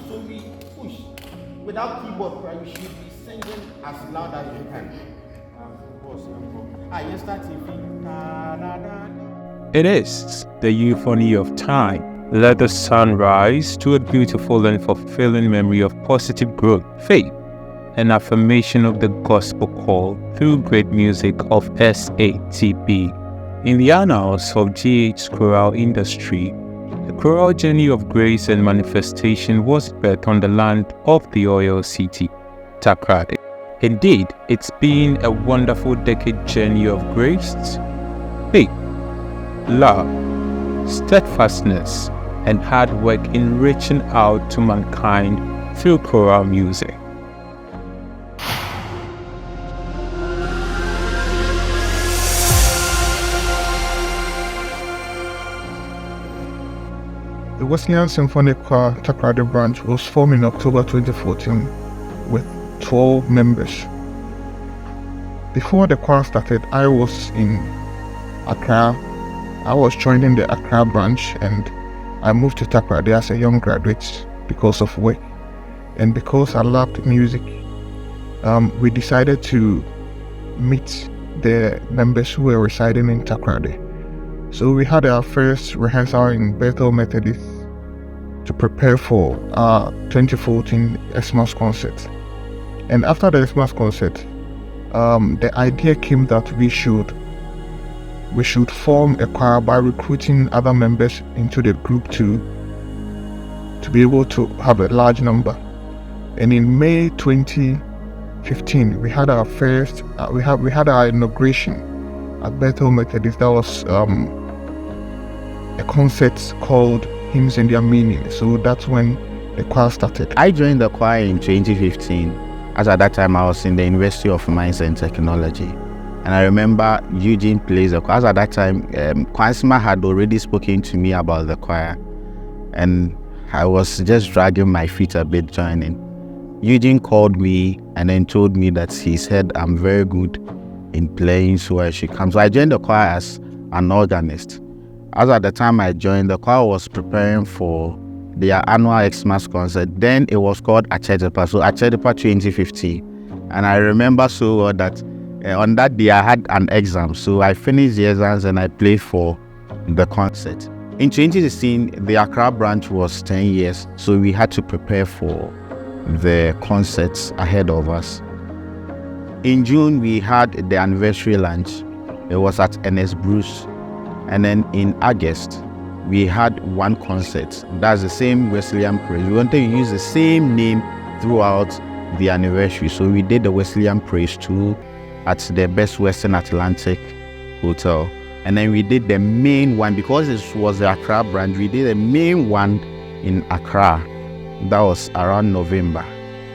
So we push. Without keyboard, you should be singing as loud as you can. It is the euphony of time. Let the sun rise to a beautiful and fulfilling memory of positive growth, faith, and affirmation of the gospel call through great music of SATB. In the annals of GH's choral industry, the choral journey of grace and manifestation was birthed on the land of the oil city, Takoradi. Indeed, it's been a wonderful decade journey of grace, faith, love, steadfastness, and hard work in reaching out to mankind through choral music. The Wesleyan Symphonic Choir Takoradi branch was formed in October 2014 with 12 members. Before the choir started, I was in Accra. I was joining the Accra branch, and I moved to Takoradi as a young graduate because of work. And because I loved music, we decided to meet the members who were residing in Takoradi. So we had our first rehearsal in Bethel Methodist to prepare for our 2014 Xmas concert. And after the Xmas concert, the idea came that we should form a choir by recruiting other members into the group to be able to have a large number. And in May 2015, we had our first we had our inauguration at Bethel Methodist. That was a concert called Hymns and Their Meaning. So that's when the choir started. I joined the choir in 2015, as at that time I was in the University of Mines and Technology. And I remember Eugene plays the choir. As at that time, Kwansima had already spoken to me about the choir, and I was just dragging my feet a bit joining. Eugene called me and then told me that he said I'm very good in playing, so I should come. So I joined the choir as an organist. As at the time I joined, the choir was preparing for their annual Xmas concert. Then it was called Achedepa, so Achedepa 2015. And I remember so well that on that day I had an exam, so I finished the exams and I played for the concert. In 2016, the Accra branch was 10 years, so we had to prepare for the concerts ahead of us. In June, we had the anniversary lunch. It was at NS Bruce. And then in August, we had one concert. That's the same Wesleyan Praise. We wanted to use the same name throughout the anniversary. So we did the Wesleyan Praise 2 at the Best Western Atlantic Hotel. And then we did the main one, because this was the Accra branch, we did the main one in Accra. That was around November.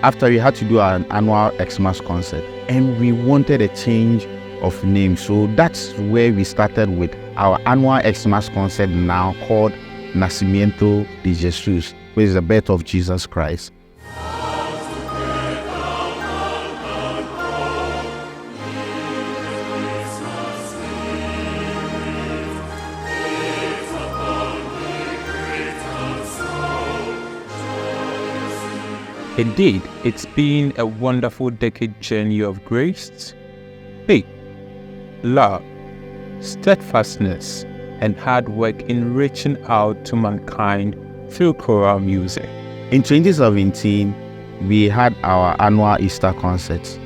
After we had to do an annual Xmas concert, and we wanted a change of name. So that's where we started with our annual Xmas concert, now called Nacimiento de Jesus, which is the birth of Jesus Christ. Indeed, it's been a wonderful decade journey of grace, faith, love, steadfastness, and hard work in reaching out to mankind through choral music. In 2017, we had our annual Easter concert.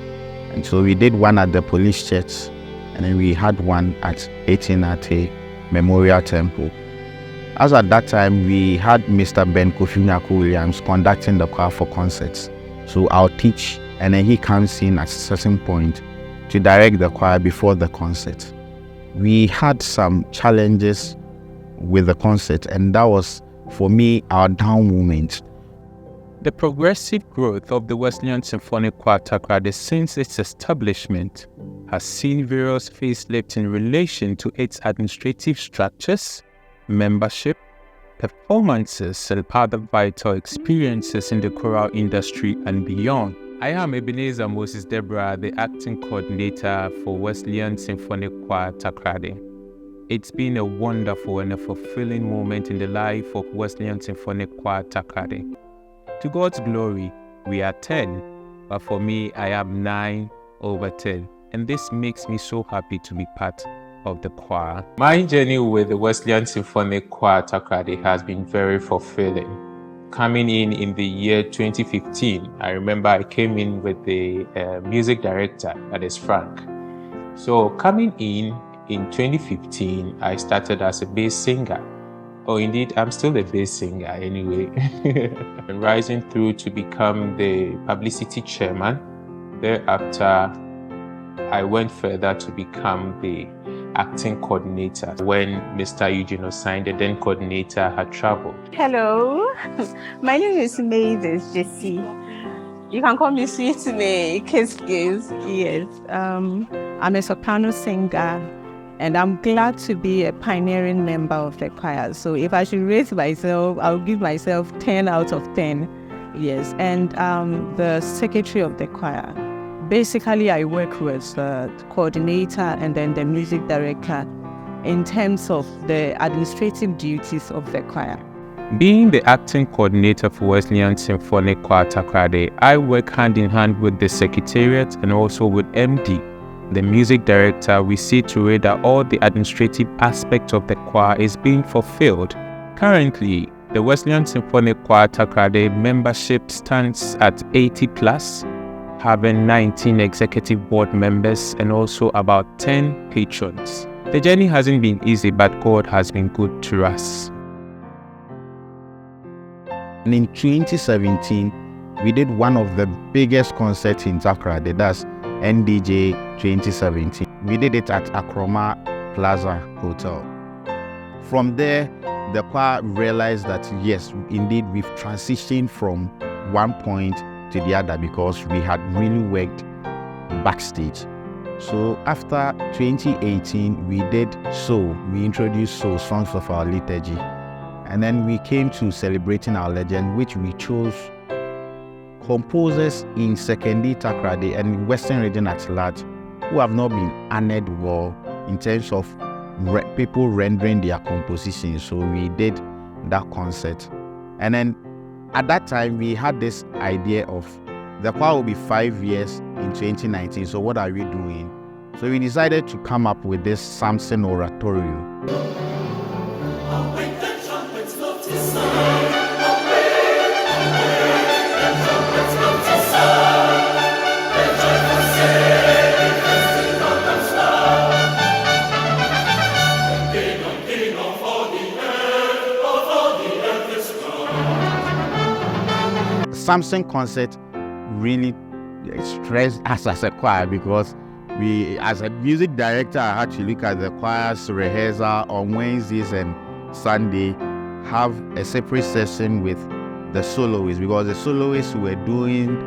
And so we did one at the Police Church, and then we had one at 18ate Memorial Temple. As at that time, we had Mr. Ben Kofi Nyako Williams conducting the choir for concerts. So I'll teach, and then he comes in at a certain point to direct the choir before the concert. We had some challenges with the concert, and that was, for me, our down moment. The progressive growth of the Wesleyan Symphonic Choir Takoradi since its establishment has seen various facelifts in relation to its administrative structures, membership, performances, and other vital experiences in the choral industry and beyond. I am Ebenezer Moses Deborah, the acting coordinator for Wesleyan Symphonic Choir Takoradi. It's been a wonderful and a fulfilling moment in the life of Wesleyan Symphonic Choir Takoradi. To God's glory, we are 10, but for me, I am 9/10, and this makes me so happy to be part of the choir. My journey with the Wesleyan Symphonic Choir Takoradi has been very fulfilling. Coming in the year 2015, I remember I came in with the music director, that is Frank. So coming in 2015, I started as a bass singer. Oh, indeed, I'm still a bass singer anyway. And rising through to become the publicity chairman. Thereafter, I went further to become the acting coordinator when Mr. Eugene Osai, the then coordinator, had traveled. Hello, my name is Mavis Jesse. You can call me Sweet May, Kiss. Yes, I'm a soprano singer, and I'm glad to be a pioneering member of the choir. So if I should rate myself, I'll give myself 10 out of 10. Yes, and the secretary of the choir. Basically, I work with the coordinator and then the music director in terms of the administrative duties of the choir. Being the acting coordinator for Wesleyan Symphonic Choir Takoradi, I work hand in hand with the secretariat and also with MD. The music director, we see to it that all the administrative aspects of the choir is being fulfilled. Currently, the Wesleyan Symphonic Choir Takoradi membership stands at 80 plus, having 19 executive board members and also about 10 patrons. The journey hasn't been easy, but God has been good to us. And in 2017, we did one of the biggest concerts in Takoradi, that's NDJ 2017. We did it at Akroma Plaza Hotel. From there, the choir realized that yes, indeed, we've transitioned from one point to the other because we had really worked backstage. So after 2018, we introduced Soul, Songs of Our Liturgy. And then we came to Celebrating Our Legend, which we chose composers in Secondary Takoradi and Western region at large who have not been honored well in terms of people rendering their compositions. So we did that concert. And then at that time, we had this idea of the choir will be 5 years in 2019. So what are we doing? So we decided to come up with this Samson oratorio. Samson concert really stressed us as a choir because we, as a music director, I had to look at the choir's rehearsal on Wednesdays and Sunday, have a separate session with the soloists because the soloists were doing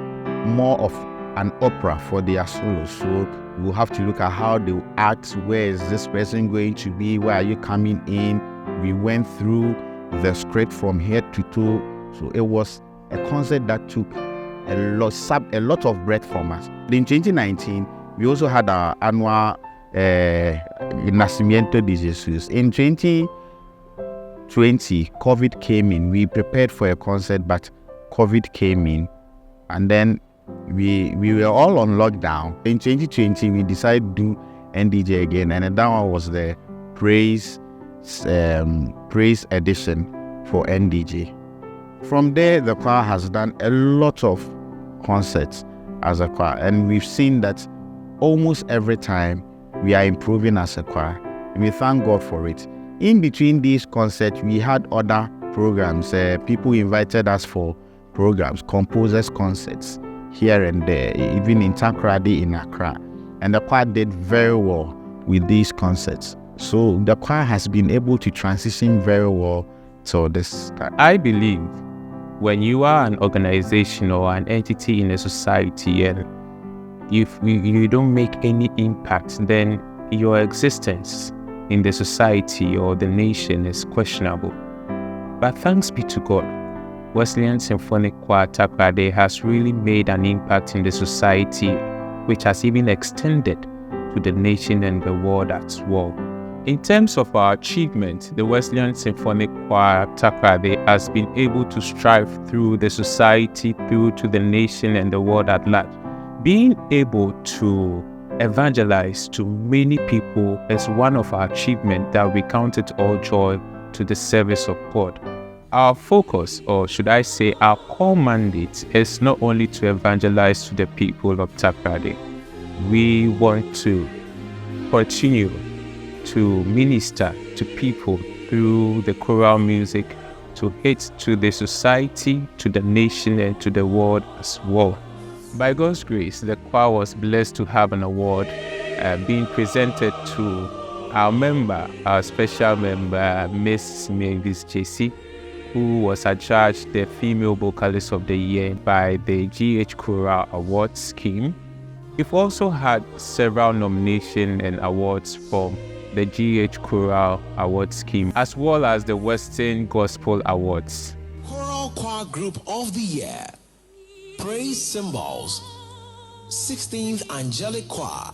more of an opera for their solos. So we'll have to look at how they will act. Where is this person going to be? Where are you coming in? We went through the script from head to toe. So it was a concert that took a lot of breath from us. In 2019, we also had our annual Nacimiento de Jesus. In 2020, COVID came in. We prepared for a concert, but COVID came in. And then we were all on lockdown. In 2020, we decided to do NDJ again. And that one was the praise edition for NDJ. From there, the choir has done a lot of concerts as a choir, and we've seen that almost every time we are improving as a choir, and we thank God for it. In between these concerts, we had other programs. People invited us for programs, composers' concerts here and there, even in Takoradi in Accra, and the choir did very well with these concerts. So the choir has been able to transition very well to this time. I believe when you are an organization or an entity in a society and if you don't make any impact, then your existence in the society or the nation is questionable. But thanks be to God, Wesleyan Symphonic Choir Takoradi has really made an impact in the society, which has even extended to the nation and the world as well. In terms of our achievement, the Wesleyan Symphonic Choir Takoradi has been able to strive through the society, through to the nation and the world at large. Being able to evangelize to many people is one of our achievements that we count it all joy to the service of God. Our focus, or should I say our core mandate, is not only to evangelize to the people of Takoradi. We want to continue to minister to people through the choral music, to hit to the society, to the nation and to the world as well. By God's grace, the choir was blessed to have an award being presented to our special member, Miss Mavis JC, who was adjudged the Female Vocalist of the Year by the GH Choral Awards scheme. We've also had several nominations and awards from the GH Choral Awards scheme, as well as the Western Gospel Awards. Choral Choir Group of the Year, Praise Symbols, 16th Angelic Choir,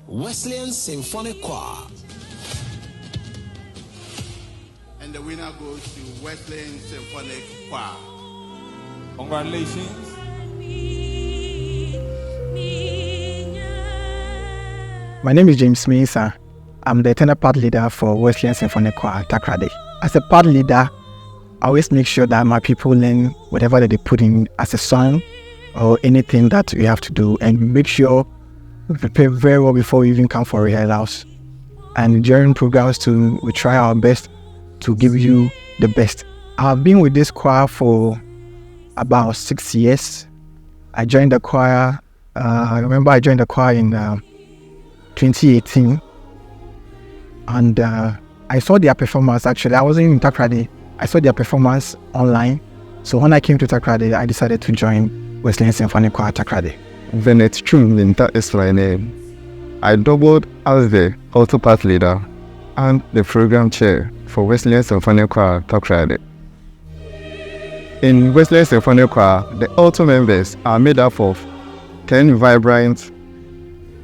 Wesleyan Symphonic Choir. And the winner goes to Wesleyan Symphonic Choir. Congratulations. My name is James Mesa. I'm the tenor part leader for Wesleyan Symphonic Choir Takoradi. As a part leader, I always make sure that my people learn whatever that they put in as a song or anything that we have to do, and make sure we prepare very well before we even come for rehearsals. And during programs too, we try our best to give you the best. I've been with this choir for about 6 years. I joined the choir, I remember I joined the choir in 2018. And I saw their performance. Actually, I wasn't in Takoradi. I saw their performance online. So when I came to Takoradi, I decided to join Wesleyan Symphonic Choir Takoradi. Venet Chumlinta is my name. I doubled as the auto part leader and the program chair for Wesleyan Symphonic Choir Takoradi. In Wesleyan Symphonic Choir, the auto members are made up of 10 vibrant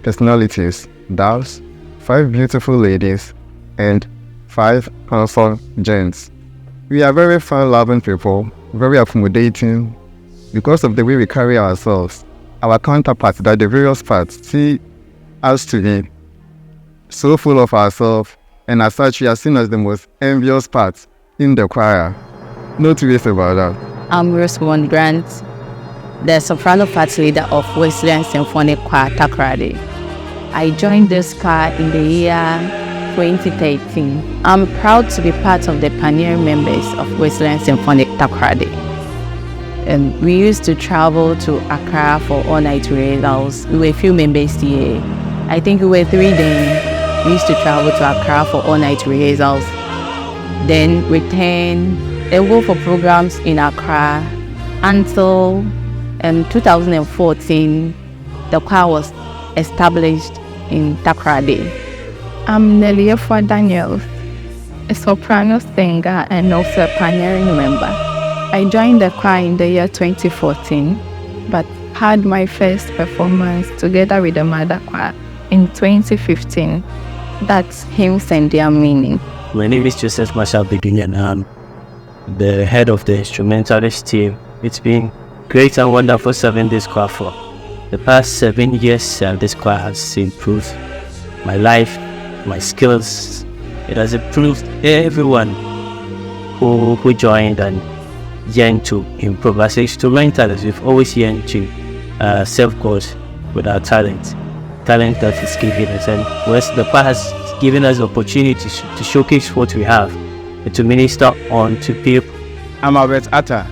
personalities, thus 5 beautiful ladies and 5 handsome gents. We are very fun-loving people, very accommodating. Because of the way we carry ourselves, our counterparts that the various parts see us to be so full of ourselves, and as such we are seen as the most envious parts in the choir. No two ways about that. I'm Rosamond Grant, the soprano part leader of Wesleyan Symphonic Choir Takoradi. I joined this choir in the year 2013. I'm proud to be part of the pioneering members of Wesleyan Symphonic Takoradi. And we used to travel to Accra for all-night rehearsals. We were a few members here. I think we were 3 then. We used to travel to Accra for all-night rehearsals. Then return and go for programs in Accra until 2014. The choir was established in Takoradi. I'm Neliefa Daniels, a soprano singer and also a pioneering member. I joined the choir in the year 2014, but had my first performance together with the mother choir in 2015. That's Hymns and Their Meaning. My name is Joseph Marshall Bedouin, and I'm the head of the instrumentalist team. It's been great and wonderful serving this choir for the past 7 years. This choir has improved my life, my skills. It has improved everyone who joined and yearned to improve. As instrumentalists, we've always yearned to serve God with our talent that is given us. And the choir has given us opportunities to showcase what we have and to minister on to people. I'm Albert Atta,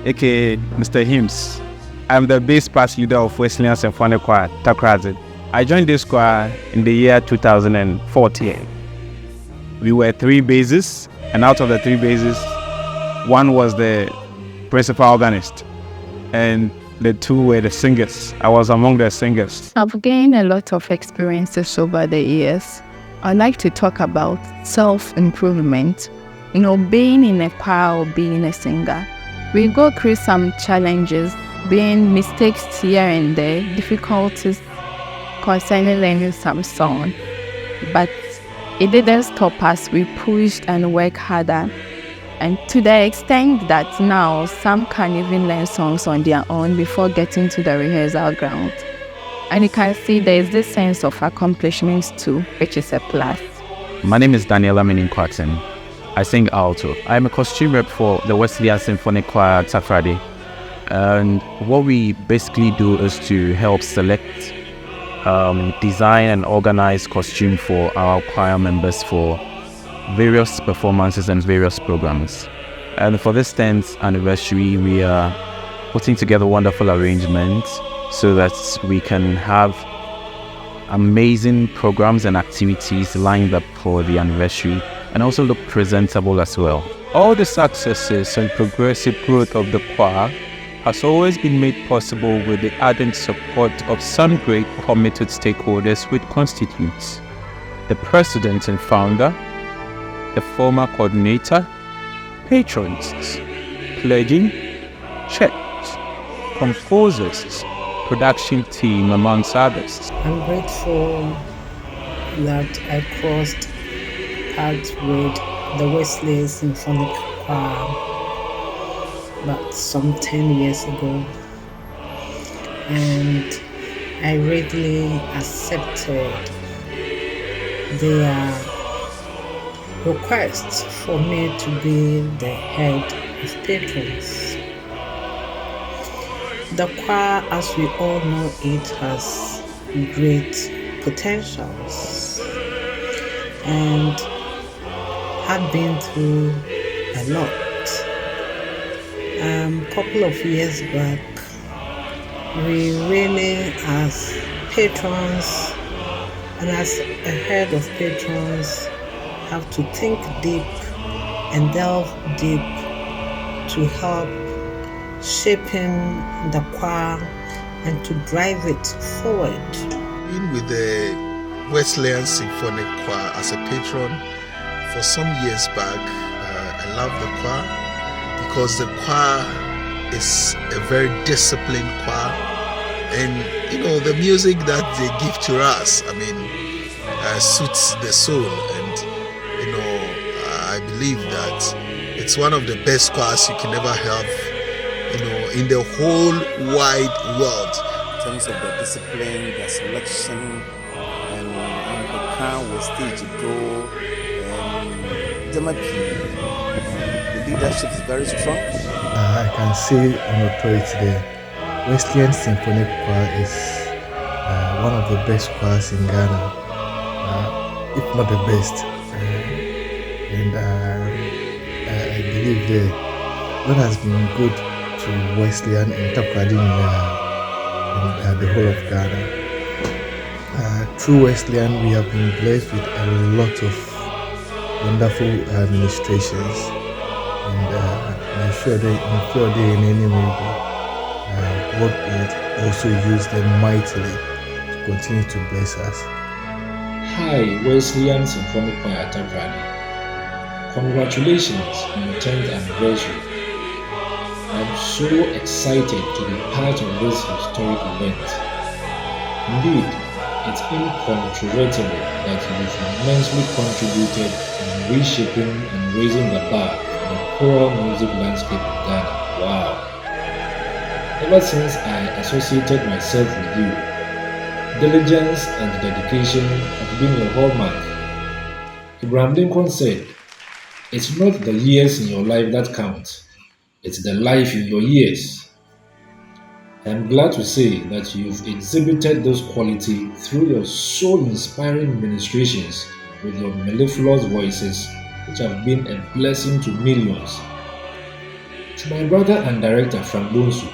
aka Mr. Hymns. I'm the bass part leader of Wesleyan Symphonic Choir Takoradi. I joined this choir in the year 2014. We were 3 basses, and out of the 3 basses, one was the principal organist, and the two were the singers. I was among the singers. I've gained a lot of experiences over the years. I like to talk about self-improvement. Being in a choir or being a singer, we go through some challenges, being mistakes here and there, difficulties concerning learning some song. But it didn't stop us. We pushed and worked harder. And to the extent that now some can even learn songs on their own before getting to the rehearsal ground. And you can see there is this sense of accomplishments too, which is a plus. My name is Daniela Mininkwatin. I sing alto. I'm a costume rep for the Wesleyan Symphonic Choir Takoradi. And what we basically do is to help select, design and organize costume for our choir members for various performances and various programs. And for this 10th anniversary, we are putting together wonderful arrangements so that we can have amazing programs and activities lined up for the anniversary and also look presentable as well. All the successes and progressive growth of the choir has always been made possible with the ardent support of some great committed stakeholders, which constitutes the president and founder, the former coordinator, patrons, clergy, church, composers, production team, amongst others. I'm grateful that I crossed paths with the Wesleyan Symphonic Choir about some 10 years ago, and I readily accepted their request for me to be the head of patrons. The choir, as we all know it, has great potentials and had been through a lot. A couple of years back, we really, as patrons and as a head of patrons, have to think deep and delve deep to help shaping the choir and to drive it forward. Been with the Wesleyan Symphonic Choir as a patron for some years back. I love the choir because the choir is a very disciplined choir, and the music that they give to us, suits the soul, and I believe that it's one of the best choirs you can ever have, in the whole wide world. In terms of the discipline, the selection, and the kind of stage go, the leadership is very strong. I can say on authority there, Wesleyan Symphonic Choir is one of the best choirs in Ghana, if not the best. And I believe that has been good to Wesleyan and Takoradi in the whole of Ghana. Through Wesleyan, we have been blessed with a lot of wonderful administrations, and I'm sure they in any way God will also use them mightily to continue to bless us. Hi, Wesleyan Symphonic Choir Takoradi. Congratulations on your 10th anniversary. I'm so excited to be part of this historic event. Indeed, it's incontrovertible that you've immensely contributed in reshaping and raising the bar for the choral music landscape in Ghana. Wow! Ever since I associated myself with you, diligence and dedication have been your hallmark. Abraham Lincoln said, "It's not the years in your life that count, it's the life in your years." I am glad to say that you've exhibited this quality through your soul-inspiring ministrations with your mellifluous voices, which have been a blessing to millions. To my brother and director Frank Bonsu,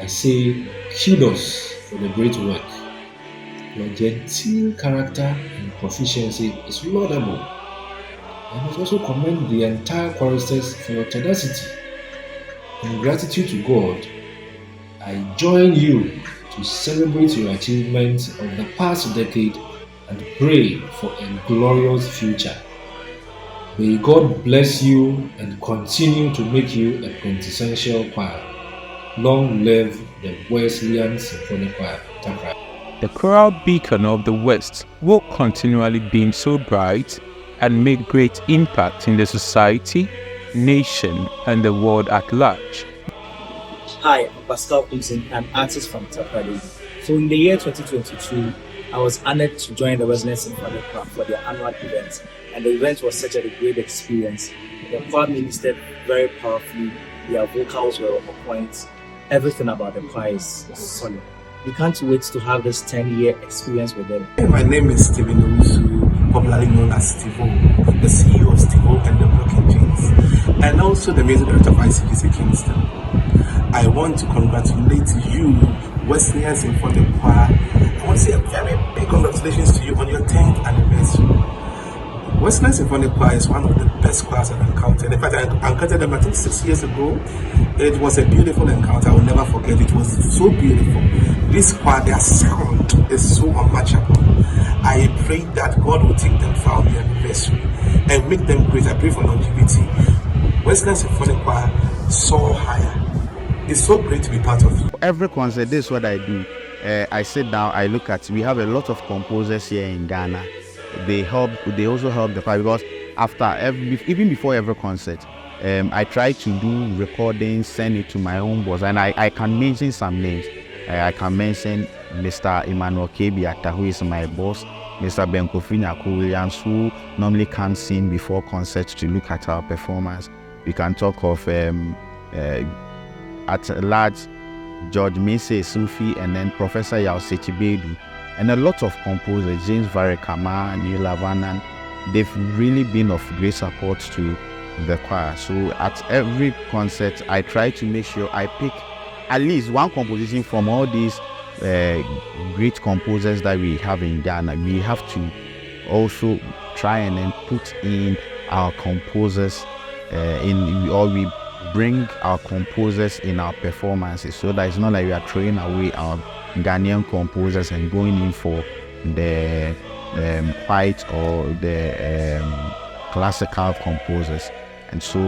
I say kudos for the great work. Your genteel character and proficiency is laudable. I must also commend the entire choristers for your tenacity. In gratitude to God, I join you to celebrate your achievements of the past decade and pray for a glorious future. May God bless you and continue to make you a quintessential choir. Long live the Wesleyan Symphonic Choir, Takoradi. The choral beacon of the West will continually beam so bright and make great impact in the society, nation, and the world at large. Hi, I'm Pascal Kumsin, an artist from Takoradi. So in the year 2022, I was honored to join the Wesleyan Symphonic Choir for their annual event, and the event was such a great experience. The choir ministered very powerfully, their vocals were on point, everything about the choir is solid. We can't wait to have this 10-year experience with them. My name is Stephen Owusu, popularly known as Steve-O, the CEO of Steve-O and the Broken Jeans, and also the music director of ICGC Kingston. I want to congratulate you, Wesleyan Symphonic Choir. I want to say a very big congratulations to you on your 10th anniversary. Wesleyan Symphonic Choir is one of the best choirs I've encountered. In fact, I encountered them I think 6 years ago. It was a beautiful encounter. I will never forget. It was so beautiful. This choir, their sound is so unmatchable. I pray that God will take them far on the anniversary and make them great. I pray for longevity. Wesleyan Symphonic Choir soar higher. It's so great to be part of you. Every concert, this is what I do. I sit down, I look at, we have a lot of composers here in Ghana. They also help the choir, because even before every concert, I try to do recordings, send it to my own boss, and I can mention some names. I can mention Mr. Emmanuel Kebiata, who is my boss, Mr. Benkofi Williams, who normally comes in before concerts to look at our performance. We can talk of at large George Mese Sufi, and then Professor Yaoseti Bedu, and a lot of composers, James Varekama, Neil Lavanan. They've really been of great support to the choir. So at every concert, I try to make sure I pick at least one composition from all these great composers that we have in Ghana. We have to also try and then put in our composers we bring our composers in our performances, so that it's not like we are throwing away our Ghanaian composers and going in for the white or the classical composers. And so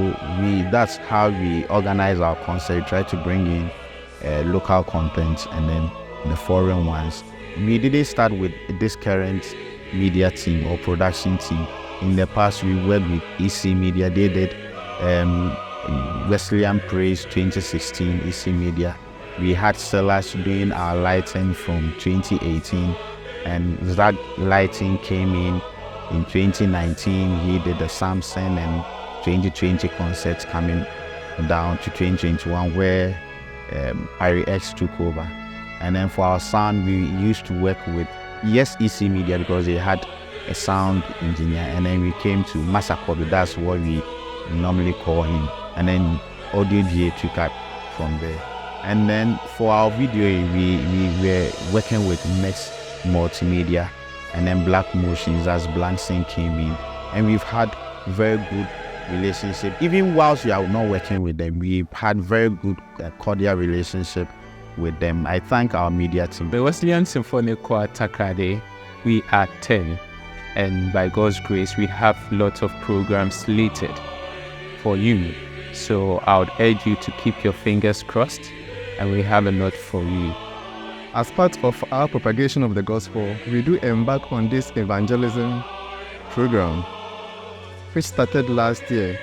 that's how we organize our concert. We try to bring in local content and then the foreign ones. We didn't start with this current media team or production team. In the past, we worked with EC Media. They did Wesleyan Praise 2016, EC Media. We had Silas doing our lighting from 2018, and that lighting came in 2019. He did the Samson, and 2020 concerts coming down to 2021, where Harry X took over. And then for our sound, we used to work with EC Media because they had a sound engineer, and then we came to Masakobi. That's what we normally call him. And then Audio GA took up from there. And then for our video, we were working with Next Multimedia, and then Black Motions as Blanson came in. And we've had very good relationship. Even whilst we are not working with them, we've had very good cordial relationship with them. I thank our media team. The Wesleyan Symphonic Choir Takoradi, we are 10, and by God's grace, we have lots of programs slated for you. So I would urge you to keep your fingers crossed, and we have a lot for you. As part of our propagation of the gospel, we do embark on this evangelism program, which started last year.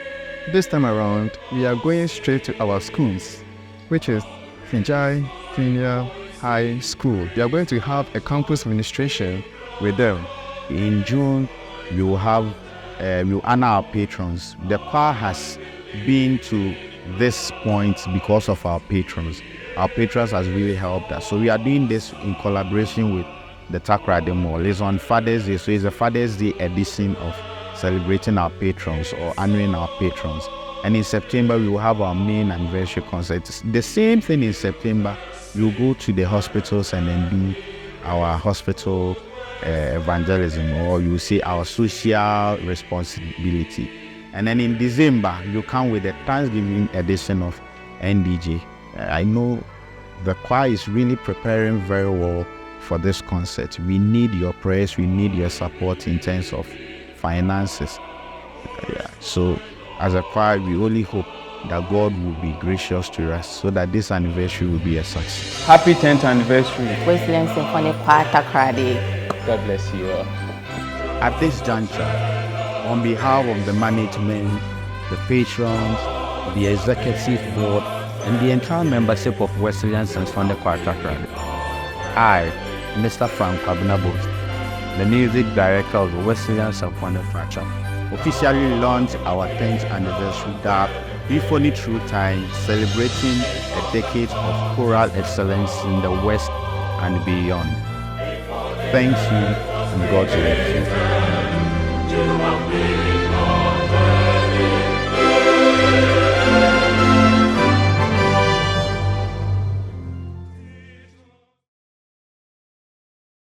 This time around, we are going straight to our schools, which is Finjai Junior High School. We are going to have a campus ministration with them. In June, we will honor our patrons. The choir has been to this point because of our patrons. Our patrons has really helped us. So we are doing this in collaboration with the Takoradi Mall. It's on Father's Day, so it's a Father's Day edition of celebrating our patrons or honoring our patrons. And in September, we will have our main anniversary concert. The same thing in September, we'll go to the hospitals and then do our hospital evangelism, or you say our social responsibility. And then in December, you come with the Thanksgiving edition of NDJ. I know the choir is really preparing very well for this concert. We need your prayers, we need your support in terms of finances. So as a choir, we only hope that God will be gracious to us so that this anniversary will be a success. Happy 10th anniversary. Wesleyan Symphonic Choir Takoradi. God bless you all. At this juncture, on behalf of the management, the patrons, the executive board, and the entire membership of Wesleyan Symphonic Choir Takoradi, I, Mr. Frank Abinabos, the music director of the Wesleyan Symphonic Choir, officially launched our 10th anniversary dubbed Euphony Through Time, celebrating a decade of choral excellence in the West and beyond. Thank you, and God bless you.